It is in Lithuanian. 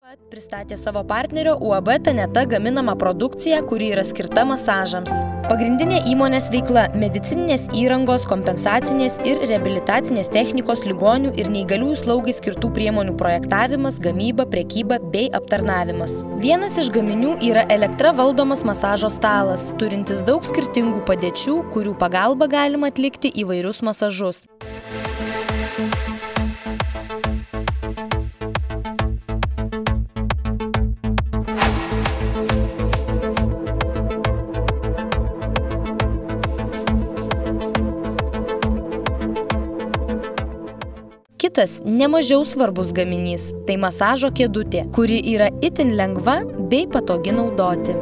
Pristatė savo partnerio UAB Taneta gaminamą produkciją, kuri yra skirta masažams. Pagrindinė įmonės veikla – medicininės įrangos, kompensacinės ir reabilitacinės technikos ligonių ir neįgaliųjų slaugai skirtų priemonių projektavimas, gamyba, prekyba bei aptarnavimas. Vienas iš gaminių yra elektra valdomas masažo stalas, turintis daug skirtingų padėčių, kurių pagalba galima atlikti įvairius masažus. Kitas nemažiau svarbus gaminys – tai masažo kėdutė, kuri yra itin lengva bei patogi naudoti.